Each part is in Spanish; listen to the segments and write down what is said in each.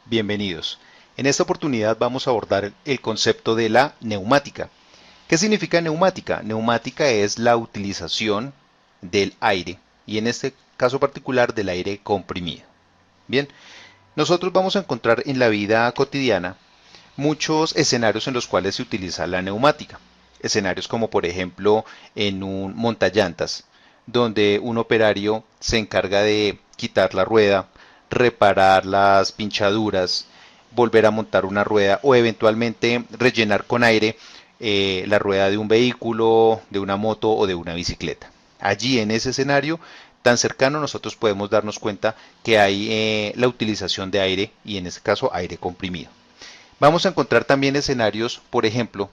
Bienvenidos. En esta oportunidad vamos a abordar el concepto de la neumática. ¿Qué significa neumática? Neumática es la utilización del aire y en este caso particular del aire comprimido. Bien, nosotros vamos a encontrar en la vida cotidiana muchos escenarios en los cuales se utiliza la neumática. Escenarios como por ejemplo en un montallantas, donde un operario se encarga de quitar la rueda, reparar las pinchaduras, volver a montar una rueda o eventualmente rellenar con aire la rueda de un vehículo, de una moto o de una bicicleta. Allí en ese escenario tan cercano nosotros podemos darnos cuenta que hay la utilización de aire y en este caso aire comprimido. Vamos a encontrar también escenarios, por ejemplo,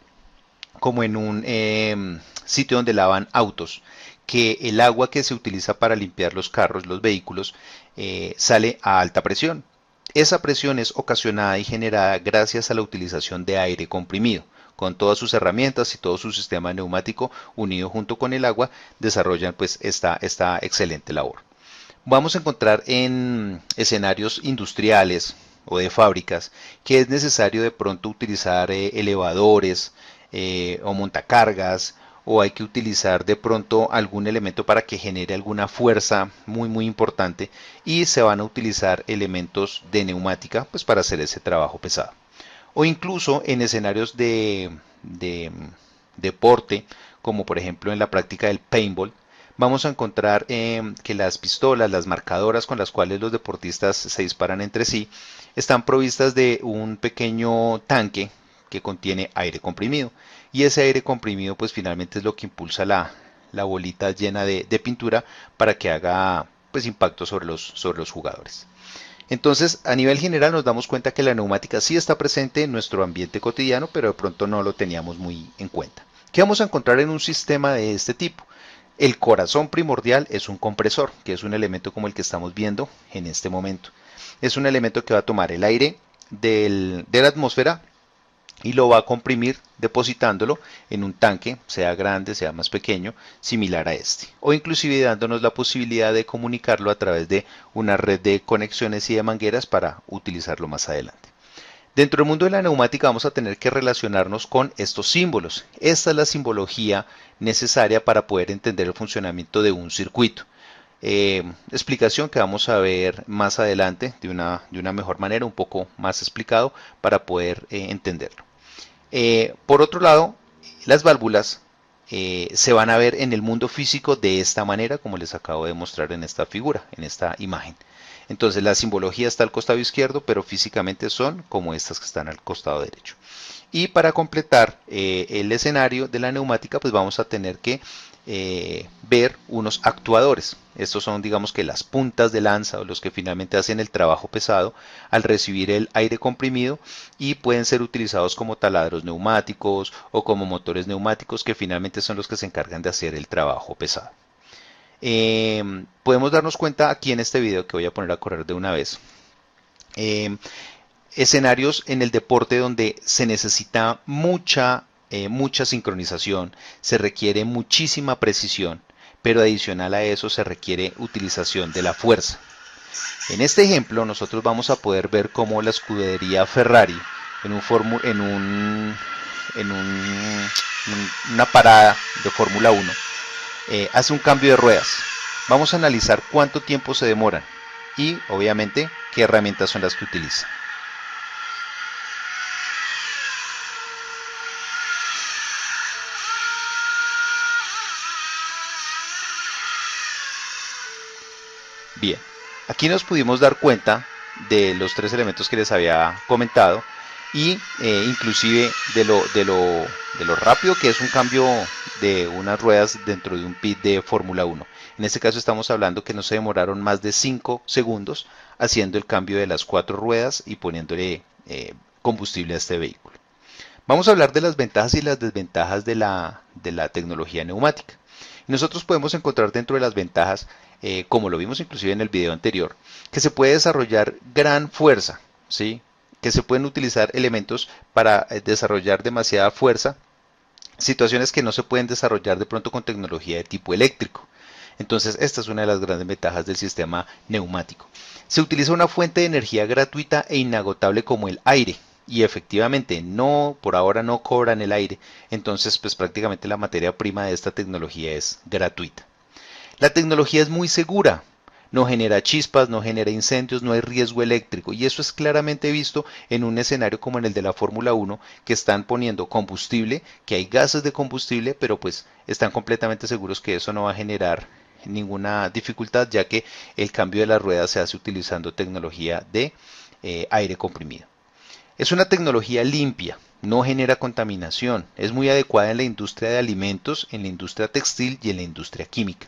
como en un sitio donde lavan autos, que el agua que se utiliza para limpiar los carros, los vehículos, sale a alta presión. Esa presión es ocasionada y generada gracias a la utilización de aire comprimido. Con todas sus herramientas y todo su sistema neumático unido junto con el agua, desarrollan pues esta excelente labor. Vamos a encontrar en escenarios industriales o de fábricas que es necesario de pronto utilizar elevadores o montacargas o hay que utilizar de pronto algún elemento para que genere alguna fuerza muy importante y se van a utilizar elementos de neumática pues para hacer ese trabajo pesado. O incluso en escenarios de deporte, como por ejemplo en la práctica del paintball, vamos a encontrar que las pistolas, las marcadoras con las cuales los deportistas se disparan entre sí, están provistas de un pequeño tanque que contiene aire comprimido. Y ese aire comprimido pues finalmente es lo que impulsa la bolita llena de pintura para que haga pues impacto sobre los jugadores. Entonces, a nivel general nos damos cuenta que la neumática sí está presente en nuestro ambiente cotidiano, pero de pronto no lo teníamos muy en cuenta. ¿Qué vamos a encontrar en un sistema de este tipo? El corazón primordial es un compresor, que es un elemento como el que estamos viendo en este momento. Es un elemento que va a tomar el aire de la atmósfera y lo va a comprimir depositándolo en un tanque, sea grande, sea más pequeño, similar a este, o inclusive dándonos la posibilidad de comunicarlo a través de una red de conexiones y de mangueras para utilizarlo más adelante. Dentro del mundo de la neumática vamos a tener que relacionarnos con estos símbolos. Esta es la simbología necesaria para poder entender el funcionamiento de un circuito. Explicación que vamos a ver más adelante de una mejor manera, un poco más explicado para poder entenderlo. Por otro lado, las válvulas se van a ver en el mundo físico de esta manera, como les acabo de mostrar en esta figura, en esta imagen. Entonces la simbología está al costado izquierdo, pero físicamente son como estas que están al costado derecho. Y para completar el escenario de la neumática, pues vamos a tener que ver unos actuadores. Estos son, digamos que las puntas de lanza o los que finalmente hacen el trabajo pesado al recibir el aire comprimido y pueden ser utilizados como taladros neumáticos o como motores neumáticos que finalmente son los que se encargan de hacer el trabajo pesado. Podemos darnos cuenta aquí en este video que voy a poner a correr de una vez. Eh, Escenarios en el deporte donde se necesita mucha sincronización, se requiere muchísima precisión, pero adicional a eso se requiere utilización de la fuerza. En este ejemplo nosotros vamos a poder ver cómo la escudería Ferrari en, un en, un, en un, una parada de Fórmula 1 hace un cambio de ruedas. Vamos a analizar cuánto tiempo se demoran y obviamente qué herramientas son las que utiliza. Bien, aquí nos pudimos dar cuenta de los tres elementos que les había comentado y inclusive de lo rápido que es un cambio de unas ruedas dentro de un pit de Fórmula 1. En este caso estamos hablando que no se demoraron más de 5 segundos haciendo el cambio de las 4 ruedas y poniéndole combustible a este vehículo. Vamos a hablar de las ventajas y las desventajas de la tecnología neumática. Nosotros podemos encontrar dentro de las ventajas, como lo vimos inclusive en el video anterior, que se puede desarrollar gran fuerza, ¿sí? Que se pueden utilizar elementos para desarrollar demasiada fuerza, situaciones que no se pueden desarrollar de pronto con tecnología de tipo eléctrico. Entonces, esta es una de las grandes ventajas del sistema neumático. Se utiliza una fuente de energía gratuita e inagotable como el aire. Y efectivamente, no, por ahora no cobran el aire. Entonces, pues prácticamente la materia prima de esta tecnología es gratuita. La tecnología es muy segura. No genera chispas, no genera incendios, no hay riesgo eléctrico. Y eso es claramente visto en un escenario como en el de la Fórmula 1, que están poniendo combustible, que hay gases de combustible, pero pues están completamente seguros que eso no va a generar ninguna dificultad, ya que el cambio de las ruedas se hace utilizando tecnología de aire comprimido. Es una tecnología limpia, no genera contaminación, es muy adecuada en la industria de alimentos, en la industria textil y en la industria química.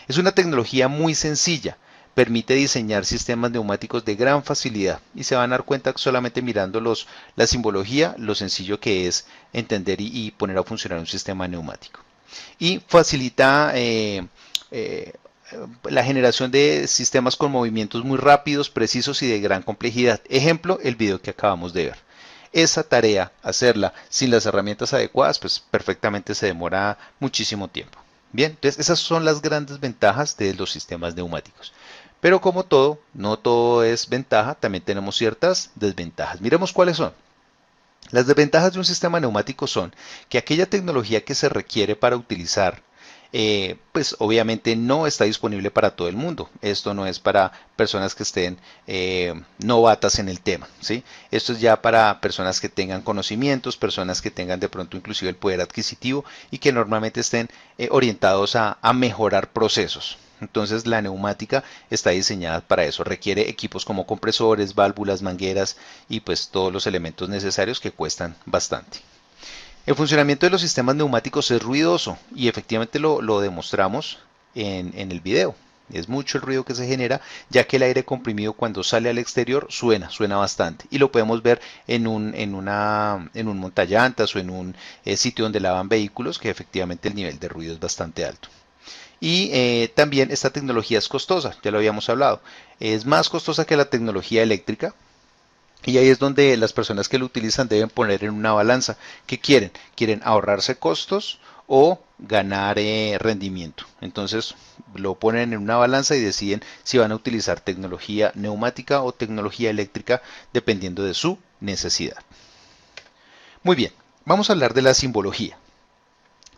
Es una tecnología muy sencilla, permite diseñar sistemas neumáticos de gran facilidad y se van a dar cuenta solamente mirando la simbología, lo sencillo que es entender y poner a funcionar un sistema neumático. Y facilita eh, la generación de sistemas con movimientos muy rápidos, precisos y de gran complejidad. Ejemplo, el video que acabamos de ver. Esa tarea, hacerla sin las herramientas adecuadas, pues perfectamente se demora muchísimo tiempo. Bien, entonces esas son las grandes ventajas de los sistemas neumáticos. Pero como todo, no todo es ventaja, también tenemos ciertas desventajas. Miremos cuáles son. Las desventajas de un sistema neumático son que aquella tecnología que se requiere para utilizar, pues obviamente no está disponible para todo el mundo. Esto no es para personas que estén novatas en el tema, ¿sí? Esto es ya para personas que tengan conocimientos, personas que tengan de pronto inclusive el poder adquisitivo y que normalmente estén orientados a mejorar procesos. Entonces la neumática está diseñada para eso, requiere equipos como compresores, válvulas, mangueras y pues todos los elementos necesarios que cuestan bastante. El funcionamiento de los sistemas neumáticos es ruidoso y efectivamente lo demostramos en el video. Es mucho el ruido que se genera, ya que el aire comprimido cuando sale al exterior suena bastante. Y lo podemos ver en un montallantas o en un sitio donde lavan vehículos, que efectivamente el nivel de ruido es bastante alto. Y también esta tecnología es costosa, ya lo habíamos hablado. Es más costosa que la tecnología eléctrica. Y ahí es donde las personas que lo utilizan deben poner en una balanza. ¿Qué quieren? ¿Quieren ahorrarse costos o ganar rendimiento? Entonces lo ponen en una balanza y deciden si van a utilizar tecnología neumática o tecnología eléctrica dependiendo de su necesidad. Muy bien, vamos a hablar de la simbología.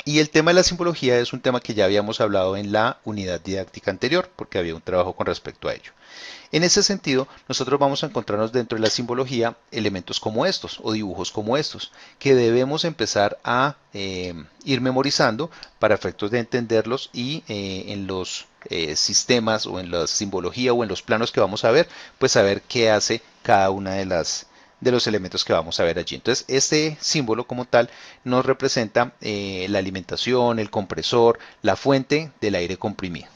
Y el tema de la simbología es un tema que ya habíamos hablado en la unidad didáctica anterior, porque había un trabajo con respecto a ello. En ese sentido, nosotros vamos a encontrarnos dentro de la simbología elementos como estos o dibujos como estos, que debemos empezar a ir memorizando para efectos de entenderlos y en los sistemas o en la simbología o en los planos que vamos a ver, pues saber qué hace cada una de los elementos que vamos a ver allí. Entonces, este símbolo como tal nos representa la alimentación, el compresor, la fuente del aire comprimido.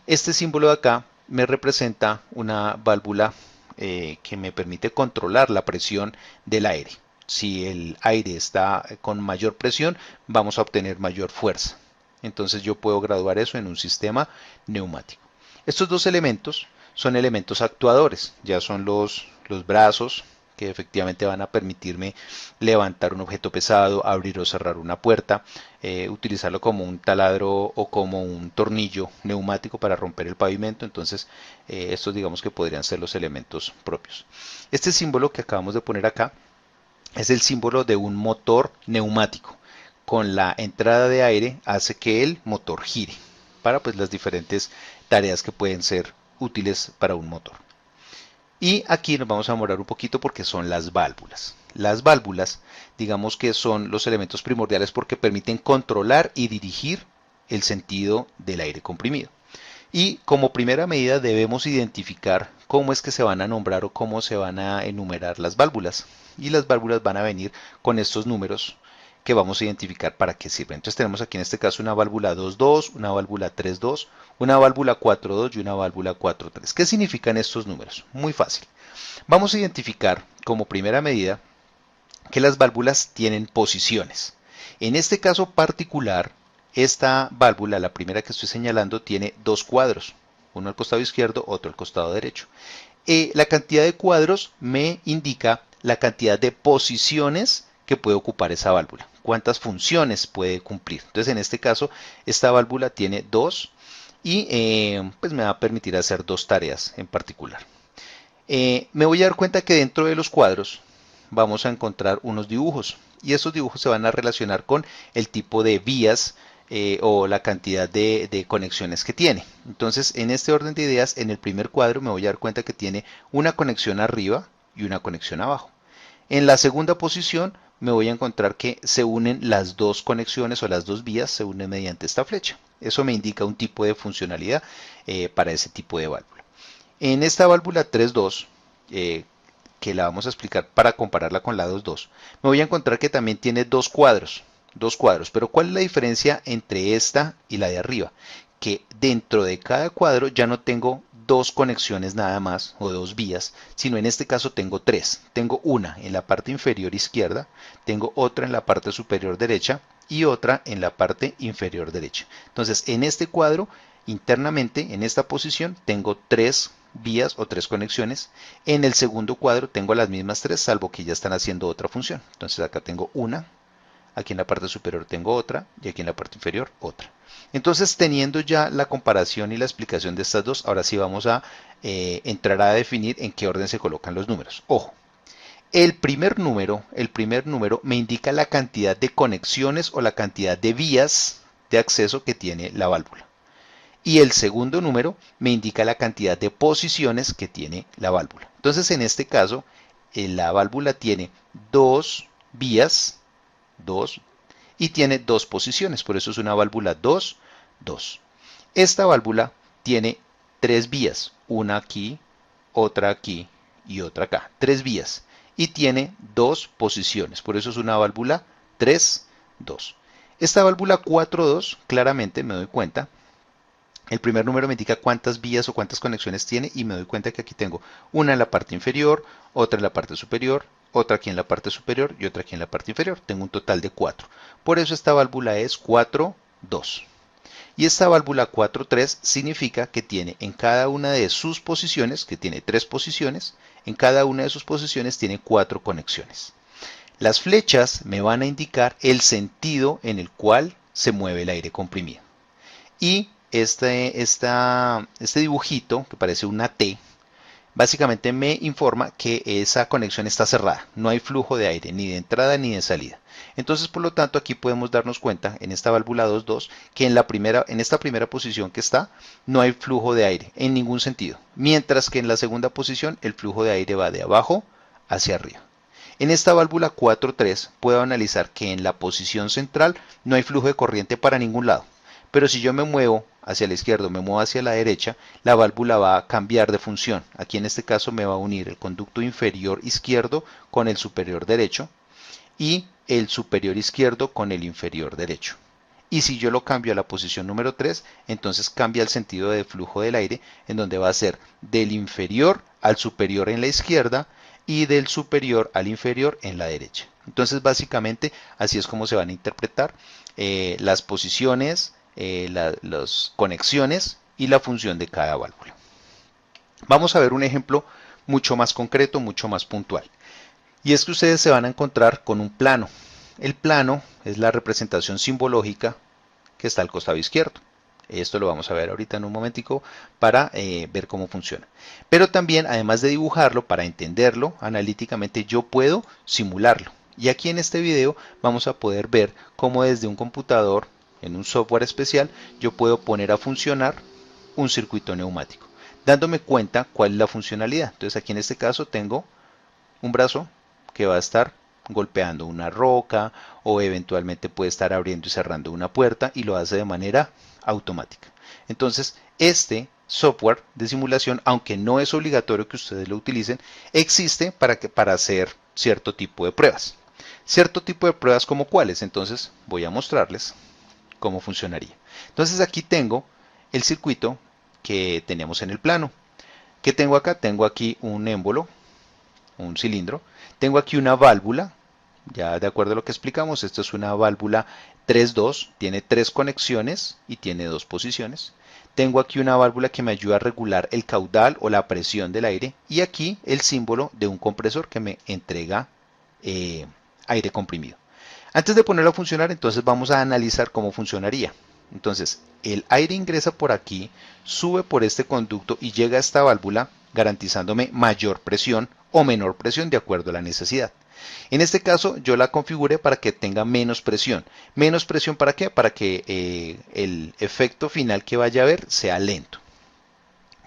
Este símbolo de acá me representa una válvula que me permite controlar la presión del aire. Si el aire está con mayor presión, vamos a obtener mayor fuerza. Entonces yo puedo graduar eso en un sistema neumático. Estos dos elementos son elementos actuadores, ya son los brazos que efectivamente van a permitirme levantar un objeto pesado, abrir o cerrar una puerta, utilizarlo como un taladro o como un tornillo neumático para romper el pavimento. Entonces estos digamos que podrían ser los elementos propios. Este símbolo que acabamos de poner acá es el símbolo de un motor neumático. Con la entrada de aire hace que el motor gire para pues las diferentes tareas que pueden ser útiles para un motor. Y aquí nos vamos a demorar un poquito porque son las válvulas. Las válvulas, digamos que son los elementos primordiales porque permiten controlar y dirigir el sentido del aire comprimido. Y como primera medida debemos identificar cómo es que se van a nombrar o cómo se van a enumerar las válvulas. Y las válvulas van a venir con estos números que vamos a identificar para qué sirven. Entonces tenemos aquí en este caso una válvula 2.2, una válvula 3.2, una válvula 4.2 y una válvula 4.3. ¿Qué significan estos números? Muy fácil. Vamos a identificar como primera medida que las válvulas tienen posiciones. En este caso particular, esta válvula, la primera que estoy señalando, tiene dos cuadros, uno al costado izquierdo, otro al costado derecho. La cantidad de cuadros me indica la cantidad de posiciones que puede ocupar esa válvula, cuántas funciones puede cumplir. Entonces en este caso esta válvula tiene 2 y pues me va a permitir hacer 2 tareas en particular. Me voy a dar cuenta que dentro de los cuadros vamos a encontrar unos dibujos y esos dibujos se van a relacionar con el tipo de vías o la cantidad de conexiones que tiene. Entonces, en este orden de ideas, en el primer cuadro me voy a dar cuenta que tiene una conexión arriba y una conexión abajo. En la segunda posición me voy a encontrar que se unen las dos conexiones o las dos vías se unen mediante esta flecha. Eso me indica un tipo de funcionalidad para ese tipo de válvula. En esta válvula 3.2, que la vamos a explicar para compararla con la 2.2, me voy a encontrar que también tiene dos cuadros, pero ¿cuál es la diferencia entre esta y la de arriba? Que dentro de cada cuadro ya no tengo dos conexiones nada más o dos vías, sino en este caso tengo tres. Tengo una en la parte inferior izquierda, tengo otra en la parte superior derecha y otra en la parte inferior derecha. Entonces, en este cuadro, internamente, en esta posición, tengo tres vías o tres conexiones. En el segundo cuadro tengo las mismas tres, salvo que ya están haciendo otra función. Entonces acá tengo una, aquí en la parte superior tengo otra y aquí en la parte inferior otra. Entonces, teniendo ya la comparación y la explicación de estas dos, ahora sí vamos a entrar a definir en qué orden se colocan los números. Ojo, el primer número me indica la cantidad de conexiones o la cantidad de vías de acceso que tiene la válvula. Y el segundo número me indica la cantidad de posiciones que tiene la válvula. Entonces, en este caso, la válvula tiene dos vías, dos, y tiene dos posiciones, por eso es una válvula 2, 2. Esta válvula tiene tres vías, una aquí, otra aquí y otra acá, tres vías, y tiene dos posiciones, por eso es una válvula 3, 2. Esta válvula 4, 2, claramente me doy cuenta, el primer número me indica cuántas vías o cuántas conexiones tiene y me doy cuenta que aquí tengo una en la parte inferior, otra en la parte superior, otra aquí en la parte superior y otra aquí en la parte inferior. Tengo un total de 4. Por eso esta válvula es 4, 2. Y esta válvula 4, 3 significa que tiene en cada una de sus posiciones, que tiene 3 posiciones, en cada una de sus posiciones tiene 4 conexiones. Las flechas me van a indicar el sentido en el cual se mueve el aire comprimido. Y este dibujito, que parece una T, básicamente me informa que esa conexión está cerrada. No hay flujo de aire, ni de entrada ni de salida. Entonces, por lo tanto, aquí podemos darnos cuenta, en esta válvula 2.2, que en esta primera posición que está, no hay flujo de aire en ningún sentido. Mientras que en la segunda posición, el flujo de aire va de abajo hacia arriba. En esta válvula 4.3 puedo analizar que en la posición central no hay flujo de corriente para ningún lado. Pero si yo me muevo hacia la izquierda, me muevo hacia la derecha, la válvula va a cambiar de función. Aquí en este caso me va a unir el conducto inferior izquierdo con el superior derecho y el superior izquierdo con el inferior derecho. Y si yo lo cambio a la posición número 3, entonces cambia el sentido de flujo del aire, en donde va a ser del inferior al superior en la izquierda y del superior al inferior en la derecha. Entonces, básicamente, así es como se van a interpretar las posiciones, las conexiones y la función de cada válvula. Vamos a ver un ejemplo mucho más concreto, mucho más puntual. Y es que ustedes se van a encontrar con un plano. El plano es la representación simbológica que está al costado izquierdo. Esto lo vamos a ver ahorita en un momentico para ver cómo funciona. Pero también, además de dibujarlo, para entenderlo analíticamente, yo puedo simularlo. Y aquí en este video vamos a poder ver cómo desde un computador, en un software especial, yo puedo poner a funcionar un circuito neumático, dándome cuenta cuál es la funcionalidad. Entonces aquí en este caso tengo un brazo que va a estar golpeando una roca o eventualmente puede estar abriendo y cerrando una puerta y lo hace de manera automática. Entonces, este software de simulación, aunque no es obligatorio que ustedes lo utilicen, existe para hacer cierto tipo de pruebas. Cierto tipo de pruebas como cuáles, entonces voy a mostrarles cómo funcionaría. Entonces aquí tengo el circuito que teníamos en el plano. ¿Qué tengo acá? Tengo aquí un émbolo, un cilindro. Tengo aquí una válvula, ya de acuerdo a lo que explicamos, esto es una válvula 3.2, tiene tres conexiones y tiene dos posiciones. Tengo aquí una válvula que me ayuda a regular el caudal o la presión del aire y aquí el símbolo de un compresor que me entrega aire comprimido. Antes de ponerlo a funcionar, entonces vamos a analizar cómo funcionaría. Entonces, el aire ingresa por aquí, sube por este conducto y llega a esta válvula, garantizándome mayor presión o menor presión de acuerdo a la necesidad. En este caso, yo la configuré para que tenga menos presión. ¿Menos presión para qué? Para que el efecto final que vaya a haber sea lento.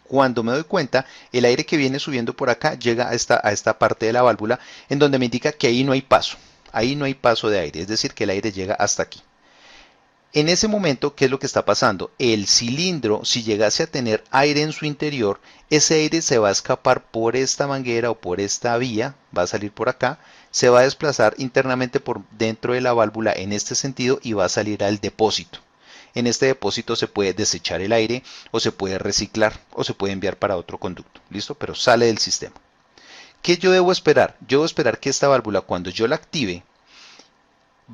Cuando me doy cuenta, el aire que viene subiendo por acá llega a esta parte de la válvula en donde me indica que ahí no hay paso. Ahí no hay paso de aire, es decir, que el aire llega hasta aquí. En ese momento, ¿qué es lo que está pasando? El cilindro, si llegase a tener aire en su interior, ese aire se va a escapar por esta manguera o por esta vía, va a salir por acá, se va a desplazar internamente por dentro de la válvula en este sentido y va a salir al depósito. En este depósito se puede desechar el aire o se puede reciclar o se puede enviar para otro conducto. ¿Listo? Pero sale del sistema. ¿Qué yo debo esperar? Yo debo esperar que esta válvula, cuando yo la active,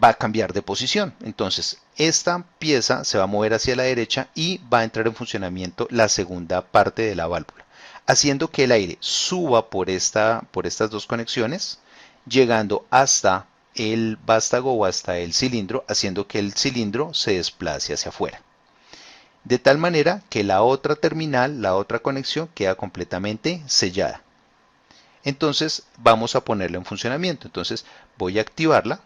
va a cambiar de posición. Entonces, esta pieza se va a mover hacia la derecha y va a entrar en funcionamiento la segunda parte de la válvula, haciendo que el aire suba por estas dos conexiones, llegando hasta el vástago o hasta el cilindro, haciendo que el cilindro se desplace hacia afuera. De tal manera que la otra terminal, la otra conexión, queda completamente sellada. Entonces, vamos a ponerla en funcionamiento. Entonces, voy a activarla.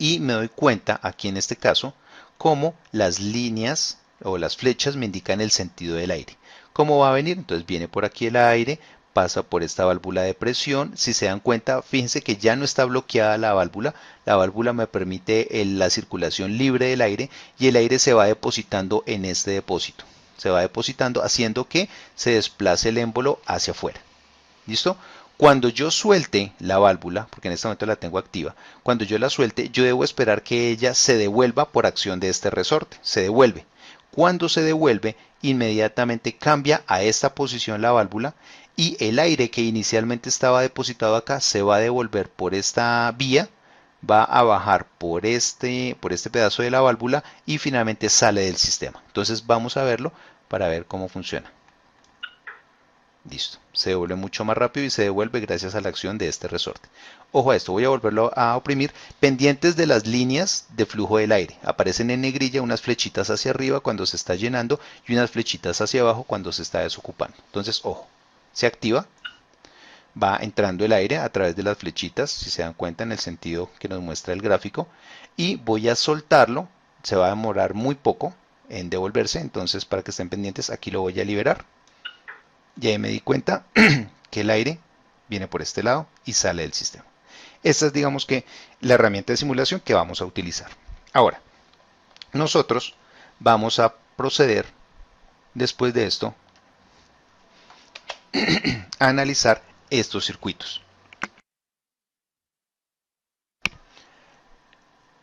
Y me doy cuenta, aquí en este caso, cómo las líneas o las flechas me indican el sentido del aire. ¿Cómo va a venir? Entonces viene por aquí el aire, pasa por esta válvula de presión. Si se dan cuenta, fíjense que ya no está bloqueada la válvula me permite la circulación libre del aire y el aire se va depositando en este depósito. Se va depositando haciendo que se desplace el émbolo hacia afuera. ¿Listo? Cuando yo suelte la válvula, porque en este momento la tengo activa, cuando yo la suelte, yo debo esperar que ella se devuelva por acción de este resorte. Se devuelve. Cuando se devuelve, inmediatamente cambia a esta posición la válvula y el aire que inicialmente estaba depositado acá se va a devolver por esta vía, va a bajar por este pedazo de la válvula y finalmente sale del sistema. Entonces vamos a verlo para ver cómo funciona. Listo, se devuelve mucho más rápido y se devuelve gracias a la acción de este resorte. Ojo a esto, voy a volverlo a oprimir. Pendientes de las líneas de flujo del aire. Aparecen en negrilla unas flechitas hacia arriba cuando se está llenando y unas flechitas hacia abajo cuando se está desocupando. Entonces, ojo, se activa, va entrando el aire a través de las flechitas, si se dan cuenta en el sentido que nos muestra el gráfico, y voy a soltarlo, se va a demorar muy poco en devolverse, entonces para que estén pendientes, aquí lo voy a liberar. Y ahí me di cuenta que el aire viene por este lado y sale del sistema. Esta es, digamos que, la herramienta de simulación que vamos a utilizar. Ahora, nosotros vamos a proceder, después de esto, a analizar estos circuitos.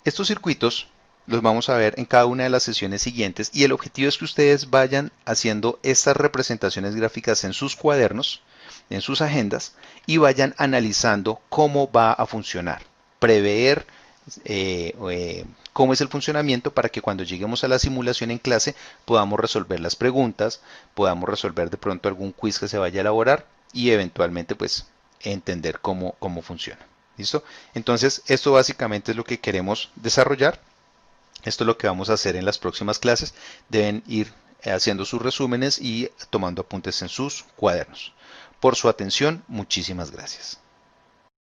Estos circuitos los vamos a ver en cada una de las sesiones siguientes y el objetivo es que ustedes vayan haciendo estas representaciones gráficas en sus cuadernos, en sus agendas y vayan analizando cómo va a funcionar, prever cómo es el funcionamiento para que cuando lleguemos a la simulación en clase podamos resolver las preguntas, podamos resolver de pronto algún quiz que se vaya a elaborar y eventualmente pues entender cómo funciona. ¿Listo? Entonces esto básicamente es lo que queremos desarrollar. Esto es lo que vamos a hacer en las próximas clases. Deben ir haciendo sus resúmenes y tomando apuntes en sus cuadernos. Por su atención, muchísimas gracias.